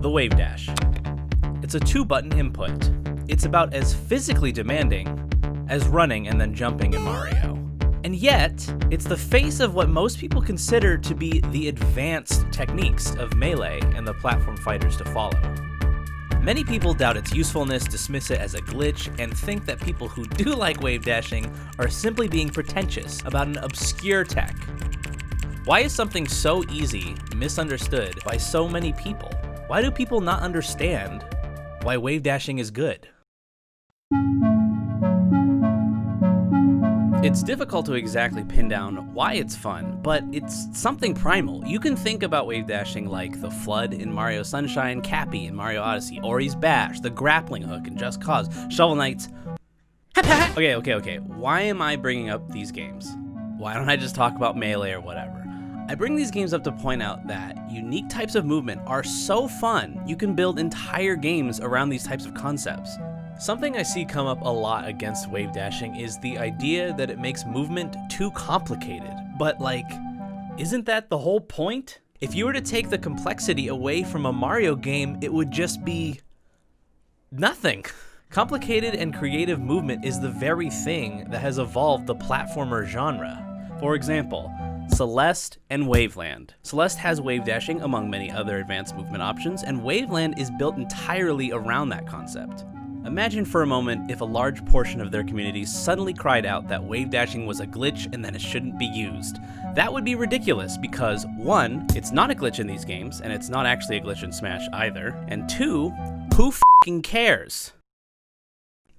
the wave dash. It's a 2-button input. It's about as physically demanding as running and then jumping in Mario. And yet, it's the face of what most people consider to be the advanced techniques of Melee and the platform fighters to follow. Many people doubt its usefulness, dismiss it as a glitch, and think that people who do like wave dashing are simply being pretentious about an obscure tech. Why is something so easy misunderstood by so many people? Why do people not understand why wave dashing is good? It's difficult to exactly pin down why it's fun, but it's something primal. You can think about wave dashing like the Flood in Mario Sunshine, Cappy in Mario Odyssey, Ori's Bash, the grappling hook in Just Cause, Shovel Knight's... Okay. Why am I bringing up these games? Why don't I just talk about Melee or whatever? I bring these games up to point out that unique types of movement are so fun, you can build entire games around these types of concepts. Something I see come up a lot against wave dashing is the idea that it makes movement too complicated. But like, isn't that the whole point? If you were to take the complexity away from a Mario game, it would just be nothing. Complicated and creative movement is the very thing that has evolved the platformer genre. For example, Celeste and Waveland. Celeste has wave dashing among many other advanced movement options, and Waveland is built entirely around that concept. Imagine for a moment if a large portion of their community suddenly cried out that wave dashing was a glitch and that it shouldn't be used. That would be ridiculous because 1, it's not a glitch in these games, and it's not actually a glitch in Smash either, and 2, who f***ing cares?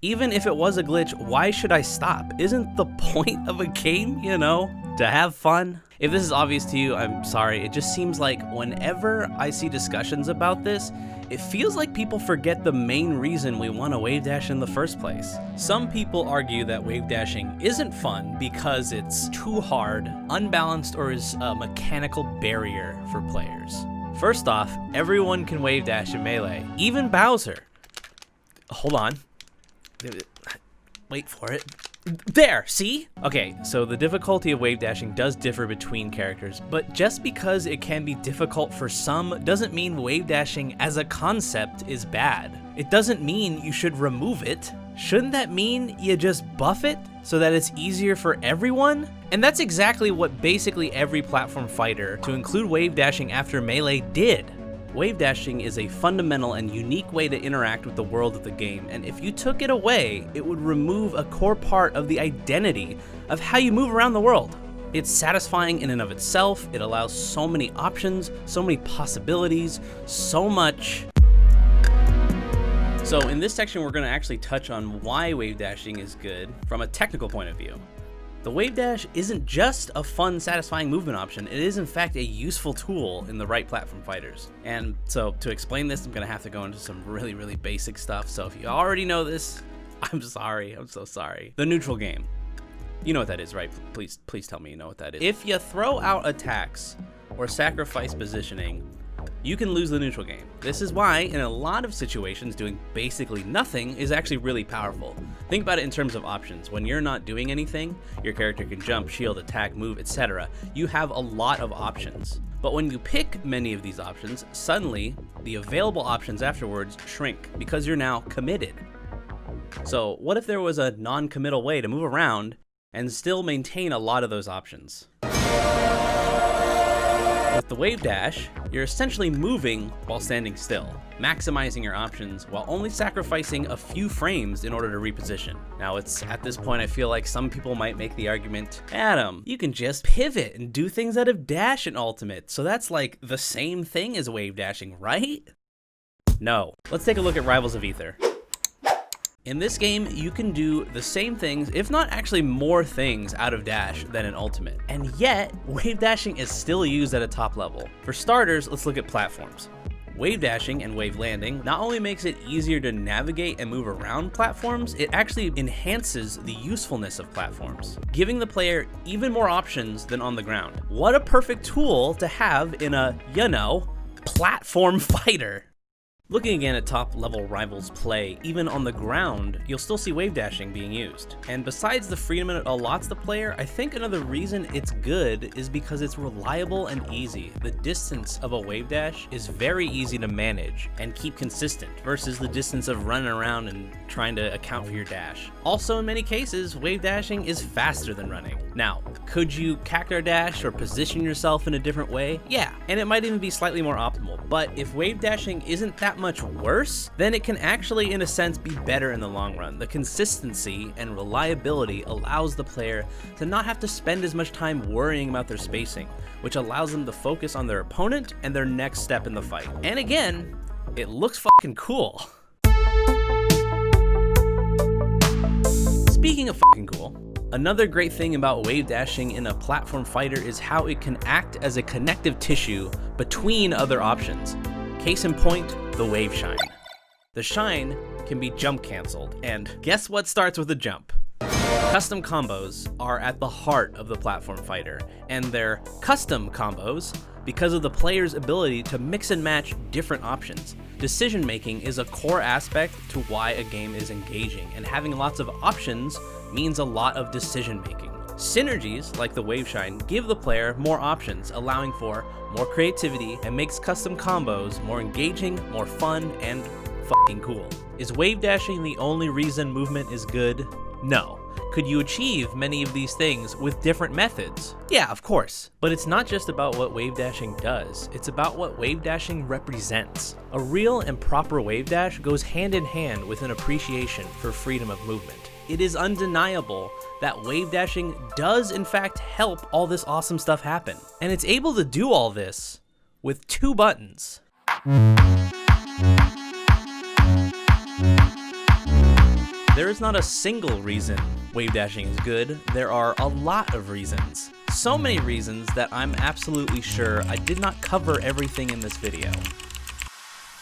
Even if it was a glitch, why should I stop? Isn't the point of a game, you know, to have fun? If this is obvious to you, I'm sorry. It just seems like whenever I see discussions about this, it feels like people forget the main reason we want to wave dash in the first place. Some people argue that wave dashing isn't fun because it's too hard, unbalanced, or is a mechanical barrier for players. First off, everyone can wave dash in Melee, even Bowser. Hold on. Wait for it. There, see? Okay, so the difficulty of wave dashing does differ between characters, but just because it can be difficult for some doesn't mean wave dashing as a concept is bad. It doesn't mean you should remove it. Shouldn't that mean you just buff it so that it's easier for everyone? And that's exactly what basically every platform fighter to include wave dashing after Melee did. Wave dashing is a fundamental and unique way to interact with the world of the game, and if you took it away, it would remove a core part of the identity of how you move around the world. It's satisfying in and of itself, it allows so many options, so many possibilities, so much. So in this section, we're going to actually touch on why wave dashing is good from a technical point of view. The wave dash isn't just a fun, satisfying movement option, it is in fact a useful tool in the right platform fighters. And so to explain this, I'm gonna have to go into some really basic stuff, so if you already know this, I'm sorry, I'm so sorry. The neutral game. You know what that is, right? Please tell me you know what that is. If you throw out attacks or sacrifice positioning, you can lose the neutral game. This is why, in a lot of situations, doing basically nothing is actually really powerful. Think about it in terms of options. When you're not doing anything, your character can jump, shield, attack, move, etc. You have a lot of options. But when you pick many of these options, suddenly, the available options afterwards shrink because you're now committed. So what if there was a non-committal way to move around and still maintain a lot of those options? With the wave dash, you're essentially moving while standing still, maximizing your options while only sacrificing a few frames in order to reposition. Now it's at this point I feel like some people might make the argument, Adam, you can just pivot and do things out of dash in Ultimate, so that's like the same thing as wave dashing, right? No. Let's take a look at Rivals of Aether. In this game, you can do the same things, if not actually more things out of dash than in Ultimate. And yet, wave dashing is still used at a top level. For starters, let's look at platforms. Wave dashing and wave landing not only makes it easier to navigate and move around platforms, it actually enhances the usefulness of platforms, giving the player even more options than on the ground. What a perfect tool to have in a, you know, platform fighter. Looking again at top level rivals play, even on the ground, you'll still see wave dashing being used. And besides the freedom it allots the player, I think another reason it's good is because it's reliable and easy. The distance of a wave dash is very easy to manage and keep consistent versus the distance of running around and trying to account for your dash. Also, in many cases, wave dashing is faster than running. Now, could you cactar dash or position yourself in a different way? Yeah, and it might even be slightly more optimal, but if wave dashing isn't that much worse, then it can actually, in a sense, be better in the long run. The consistency and reliability allows the player to not have to spend as much time worrying about their spacing, which allows them to focus on their opponent and their next step in the fight. And again, it looks fucking cool. Speaking of fucking cool, another great thing about wave dashing in a platform fighter is how it can act as a connective tissue between other options. Case in point, the wave shine. The shine can be jump canceled, and guess what starts with a jump? Custom combos are at the heart of the platform fighter, and they're custom combos because of the player's ability to mix and match different options. Decision making is a core aspect to why a game is engaging, and having lots of options means a lot of decision making. Synergies, like the wave shine, give the player more options, allowing for more creativity and makes custom combos more engaging, more fun, and fucking cool. Is wave dashing the only reason movement is good? No. Could you achieve many of these things with different methods? Yeah, of course. But it's not just about what wave dashing does, it's about what wave dashing represents. A real and proper wave dash goes hand in hand with an appreciation for freedom of movement. It is undeniable that wave dashing does in fact help all this awesome stuff happen. And it's able to do all this with 2 buttons. There is not a single reason wave dashing is good, there are a lot of reasons. So many reasons that I'm absolutely sure I did not cover everything in this video.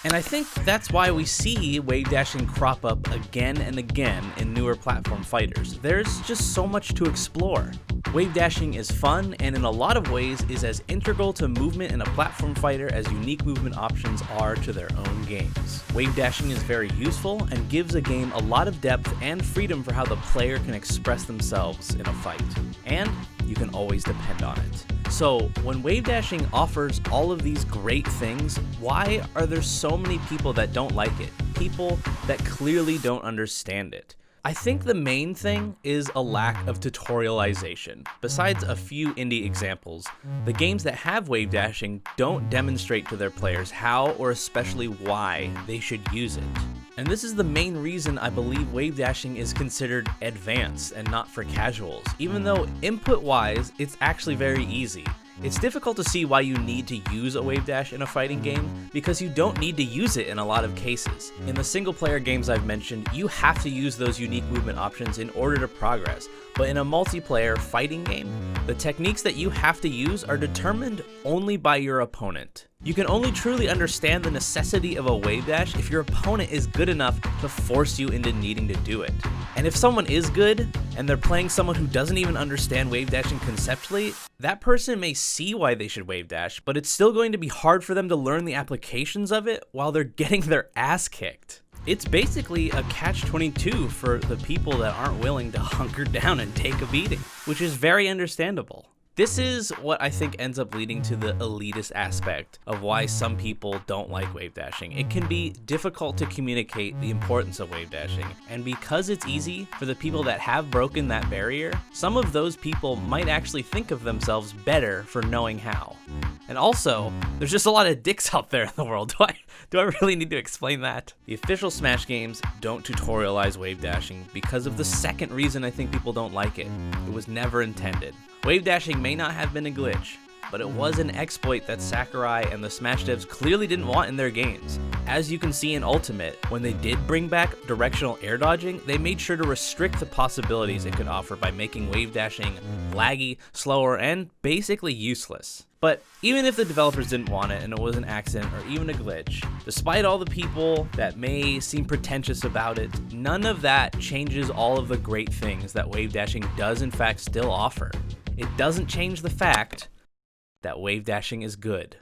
And I think that's why we see wave dashing crop up again and again in newer platform fighters. There's just so much to explore. Wave dashing is fun and in a lot of ways is as integral to movement in a platform fighter as unique movement options are to their own games. Wave dashing is very useful and gives a game a lot of depth and freedom for how the player can express themselves in a fight. And you can always depend on it. So when wave dashing offers all of these great things, why are there so many people that don't like it? People that clearly don't understand it. I think the main thing is a lack of tutorialization. Besides a few indie examples, the games that have wave dashing don't demonstrate to their players how or especially why they should use it. And this is the main reason I believe wave dashing is considered advanced and not for casuals, even though input-wise, it's actually very easy. It's difficult to see why you need to use a wave dash in a fighting game because you don't need to use it in a lot of cases. In the single player games I've mentioned, you have to use those unique movement options in order to progress. But in a multiplayer fighting game, the techniques that you have to use are determined only by your opponent. You can only truly understand the necessity of a wave dash if your opponent is good enough to force you into needing to do it. And if someone is good, and they're playing someone who doesn't even understand wave dashing conceptually, that person may see why they should wave dash, but it's still going to be hard for them to learn the applications of it while they're getting their ass kicked. It's basically a catch-22 for the people that aren't willing to hunker down and take a beating, which is very understandable. This is what I think ends up leading to the elitist aspect of why some people don't like wave dashing. It can be difficult to communicate the importance of wave dashing, and because it's easy for the people that have broken that barrier, some of those people might actually think of themselves better for knowing how. And also, there's just a lot of dicks out there in the world. Do I really need to explain that? The official Smash games don't tutorialize wave dashing because of the second reason I think people don't like it. It was never intended. Wave dashing may not have been a glitch, but it was an exploit that Sakurai and the Smash devs clearly didn't want in their games. As you can see in Ultimate, when they did bring back directional air dodging, they made sure to restrict the possibilities it could offer by making wave dashing laggy, slower, and basically useless. But even if the developers didn't want it and it was an accident or even a glitch, despite all the people that may seem pretentious about it, none of that changes all of the great things that wave dashing does in fact still offer. It doesn't change the fact that wave dashing is good.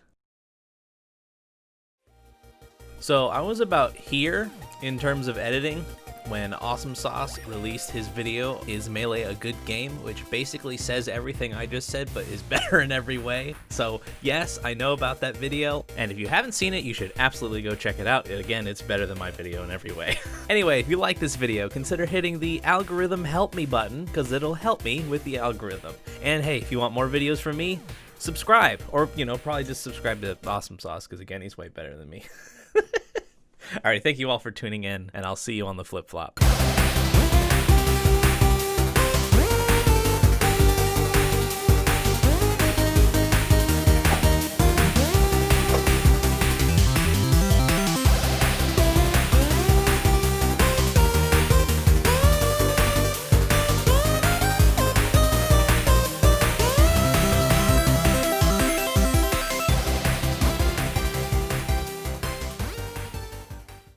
So I was about here in terms of editing when Awesome Sauce released his video, Is Melee a Good Game? Which basically says everything I just said, but is better in every way. So yes, I know about that video, and if you haven't seen it, you should absolutely go check it out. Again, it's better than my video in every way. Anyway, if you like this video, consider hitting the algorithm help me button, because it'll help me with the algorithm. And hey, if you want more videos from me, subscribe, or probably just subscribe to Awesome Sauce, because again, he's way better than me. All right, thank you all for tuning in, and I'll see you on the flip-flop.